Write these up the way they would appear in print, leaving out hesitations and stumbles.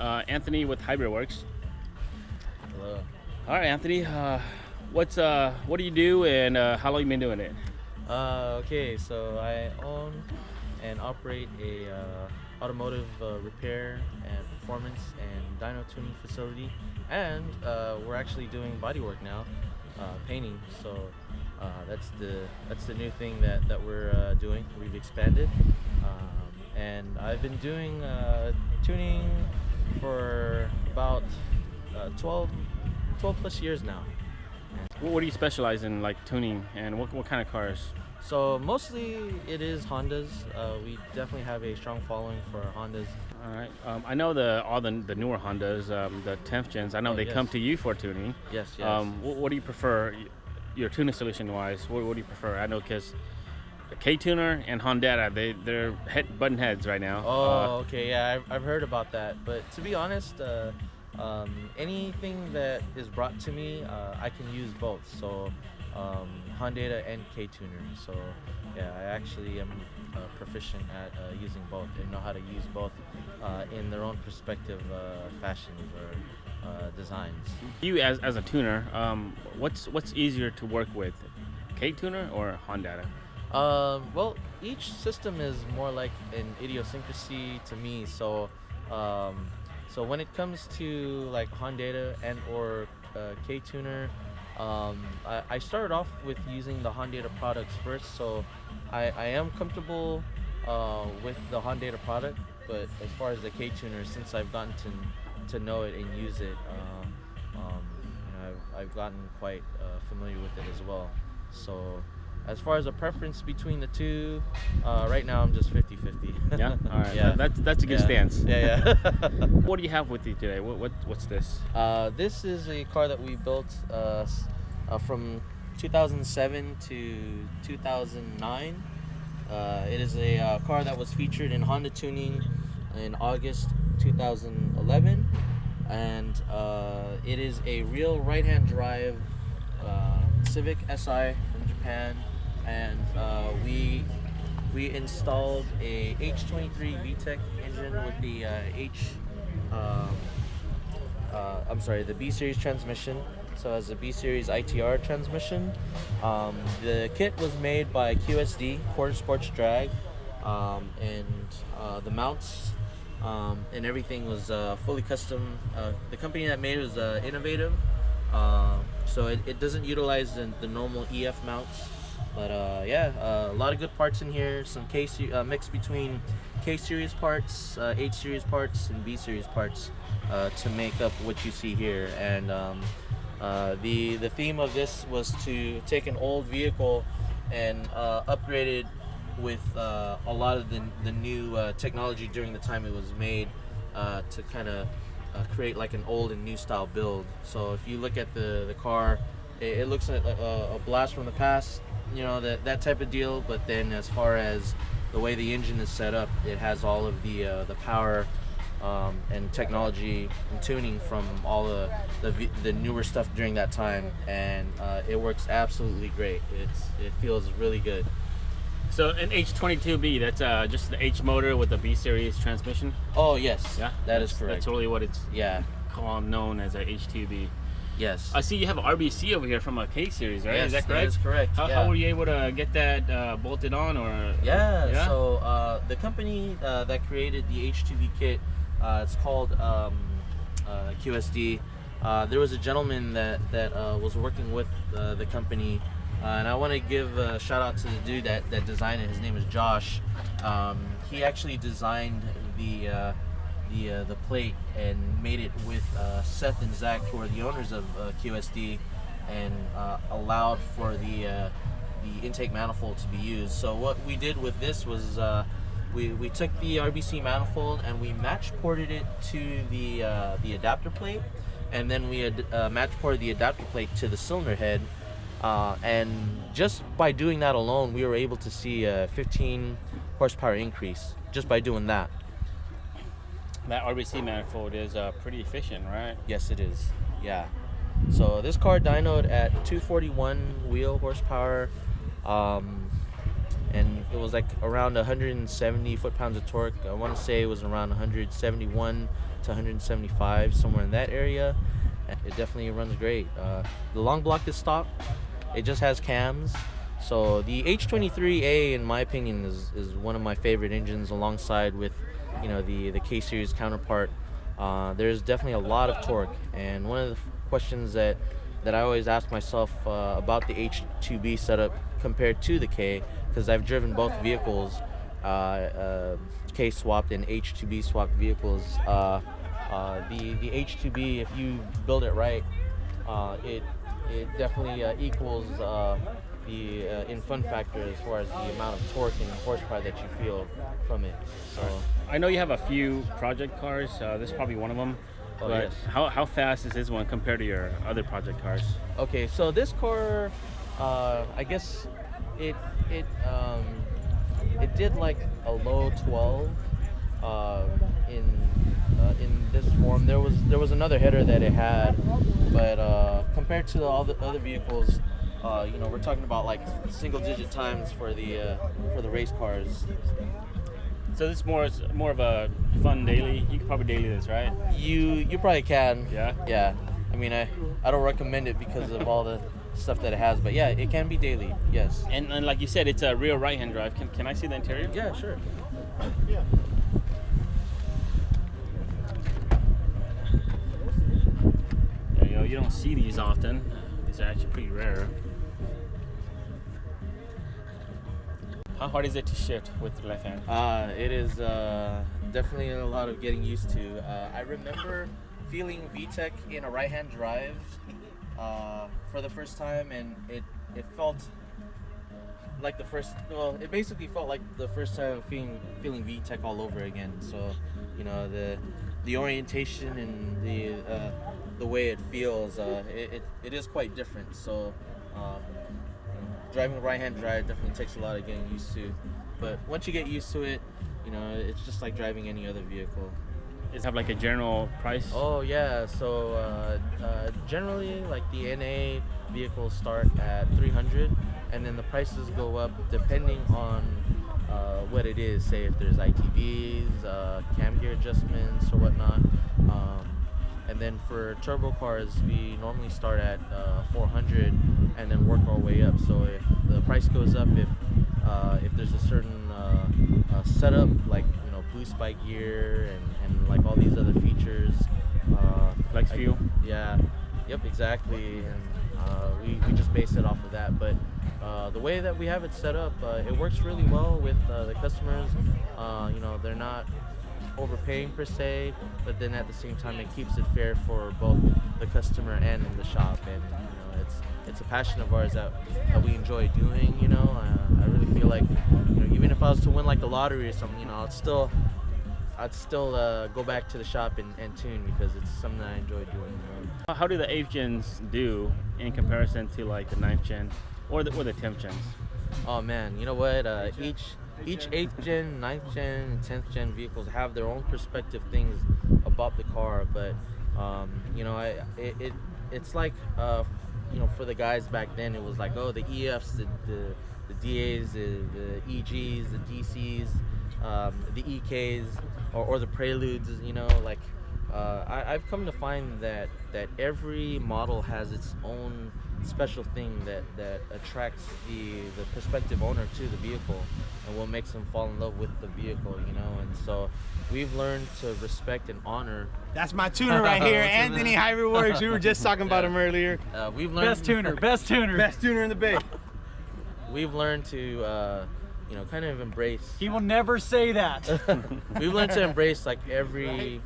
Anthony with Hybridworks. Hello. All right, Anthony. What do you do, and how long you been doing it? Okay, so I own and operate a automotive repair and performance and dyno tuning facility, and we're actually doing body work now, painting. So that's the new thing that we're doing. We've expanded, and I've been doing tuning for about 12 plus years now. What do you specialize in, like tuning, and what kind of cars? So mostly it is Hondas. We definitely have a strong following for Hondas. All right. I know all the newer Hondas, the 10th gens. I know they yes. come to you for tuning. Yes. What do you prefer, your tuning solution wise? What do you prefer? I know because the K tuner and Honda, they're button heads right now. Oh, okay. Yeah, I've heard about that. But to be honest, anything that is brought to me, I can use both. So Honda and K tuner. So yeah, I actually am proficient at using both and know how to use both in their own perspective fashions or designs. You as a tuner, what's easier to work with, K tuner or Honda? Well, each system is more like an idiosyncrasy to me. So when it comes to like Honda and or K tuner, I started off with using the Honda products first, so I am comfortable with the Honda product. But as far as the K tuner, since I've gotten to know it and use it, I've gotten quite familiar with it as well. So as far as a preference between the two, right now I'm just 50-50. Yeah, all right. Yeah. That's a good stance. Yeah. What do you have with you today? What's this? This is a car that we built from 2007 to 2009. It is a car that was featured in Honda Tuning in August 2011, and it is a real right-hand drive Civic Si from Japan, and we installed a H23 VTEC engine with the the B series transmission. So as a B series ITR transmission. The kit was made by QSD, Quarter Sports Drag, and the mounts and everything was fully custom. The company that made it was Innovative, so it doesn't utilize the normal EF mounts. But a lot of good parts in here. Some mix between K series parts, H series parts, and B series parts to make up what you see here. And the theme of this was to take an old vehicle and upgrade it with a lot of the new technology during the time it was made, to kind of create like an old and new style build. So if you look at the car, it looks like a blast from the past, that type of deal. But then as far as the way the engine is set up, it has all of the power and technology and tuning from all the newer stuff during that time, and it works absolutely great. It feels really good. So an H22B, that's just the H motor with the B series transmission? Oh yes, yeah, that is correct. That's totally what it's known as a H2B. Yes. I see you have an RBC over here from a K series, right? Yes, is that correct? That is correct. How were you able to get that bolted on, or? Yeah. So the company that created the H2B kit, it's called QSD. There was a gentleman that was working with the company, and I want to give a shout out to the dude that designed it. His name is Josh. He actually designed the plate and made it with Seth and Zach, who are the owners of QSD, and allowed for the intake manifold to be used. So what we did with this was we took the RBC manifold and we match ported it to the adapter plate, and then we had match ported the adapter plate to the cylinder head, and just by doing that alone, we were able to see a 15 horsepower increase just by doing that. That RBC manifold is pretty efficient, right? Yes, it is. Yeah. So this car dynoed at 241 wheel horsepower, and it was like around 170 foot-pounds of torque. I want to say it was around 171 to 175, somewhere in that area. It definitely runs great. The long block is stock. It just has cams. So the H23A, in my opinion, is one of my favorite engines, alongside with, the K series counterpart. There's definitely a lot of torque, and one of the questions that I always ask myself about the H2B setup compared to the K, because I've driven both vehicles, K swapped and H2B swapped vehicles. The H2B, if you build it right, it definitely equals in fun factor as far as the amount of torque and horsepower that you feel from it. So I know you have a few project cars. This is probably one of them. Oh, but yes. How fast is this one compared to your other project cars? Okay, so this car, I guess it did like a low 12 in this form. There was another header that it had, but compared to all the other vehicles, we're talking about like single-digit times for the race cars. So this is more of a fun daily. You could probably daily this, right? You probably can. Yeah. Yeah. I mean, I don't recommend it because of all the stuff that it has, but yeah, it can be daily. Yes. And like you said, it's a rear right-hand drive. Can I see the interior? Yeah, sure. There you go. You don't see these often. These are actually pretty rare. How hard is it to shift with the left hand? It is definitely a lot of getting used to. I remember feeling VTEC in a right-hand drive for the first time, and it felt like it basically felt like the first time feeling VTEC all over again. So, the orientation and the way it feels, it is quite different. So, driving right-hand drive definitely takes a lot of getting used to, but once you get used to it, it's just like driving any other vehicle. Does it have like a general price? Oh yeah, so generally like the NA vehicles start at 300, and then the prices go up depending on what it is. Say if there's ITBs, cam gear adjustments or whatnot. And then for turbo cars, we normally start at 400 and then work our way up. So if the price goes up, if there's a certain setup like blue spike gear and like all these other features, Flex fuel. Yeah, yep, exactly. And we just base it off of that. But the way that we have it set up, it works really well with the customers. They're not overpaying per se, but then at the same time it keeps it fair for both the customer and the shop. And it's a passion of ours that we enjoy doing. I really feel like even if I was to win like the lottery or something, I'd still go back to the shop and tune, because it's something that I enjoy doing. How do the 8th gens do in comparison to like the 9th gen or the 10th gens? Oh man, you know what? Each 8th gen, 9th gen, and 10th gen vehicles have their own perspective things about the car, but it's like for the guys back then, it was like, oh, the EFs, the DAs, the EGs, the DCs, the EKs, or the Preludes. I've come to find that every model has its own special thing that attracts the prospective owner to the vehicle, and what makes them fall in love with the vehicle, and so we've learned to respect and honor. That's my tuner right here, Anthony Hybridworks. We were just talking about him earlier. We've learned best tuner in the Bay. We've learned to kind of embrace. He will never say that. We've learned to embrace like every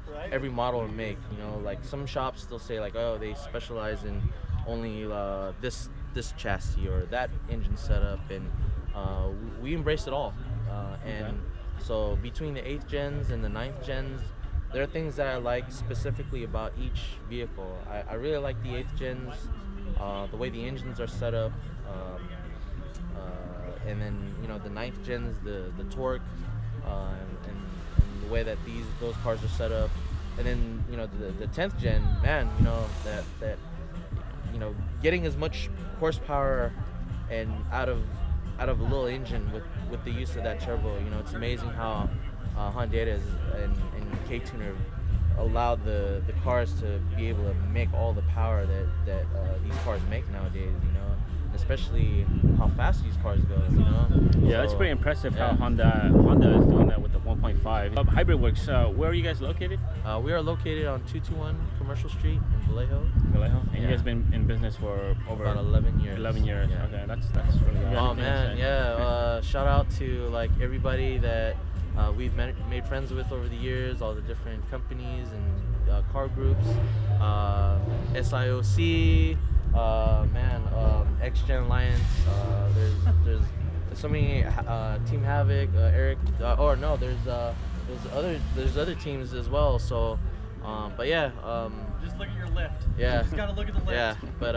model and make. Like some shops still say like, oh, they specialize in only this chassis or that engine setup, and we embrace it all. And so between the 8th gens and the 9th gens, there are things that I like specifically about each vehicle. I really like the 8th gens, the way the engines are set up, and then the 9th gens, the torque, and the way that those cars are set up, and then the 10th gen, man, that getting as much horsepower and out of a little engine with the use of that turbo. It's amazing how Honda and K-Tuner allowed the cars to be able to make all the power that these cars make nowadays. Especially how fast these cars go. Yeah, it's pretty impressive how Honda is doing that with the 1.5. Hybridworks, where are you guys located? We are located on 221 Commercial Street in Vallejo. Vallejo? And you guys been in business for over about 11 years. 11 years. Yeah. Okay, that's really good. Oh man, yeah. Shout out to like everybody that we've made friends with over the years, all the different companies and car groups, SIOC, X-Gen Alliance. There's so many Team Havoc, Eric. There's other teams as well. So, but yeah. Just look at your lift. Yeah. Just gotta look at the lift. Yeah, but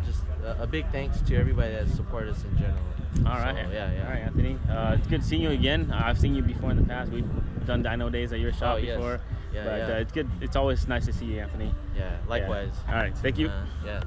just a big thanks to everybody that supported us in general. All right. So, yeah. All right, Anthony. It's good seeing you again. I've seen you before in the past. We've done dyno days at your shop before. Yeah, but it's good. It's always nice to see you, Anthony. Yeah, likewise. Yeah. All right. Thank you. Yeah.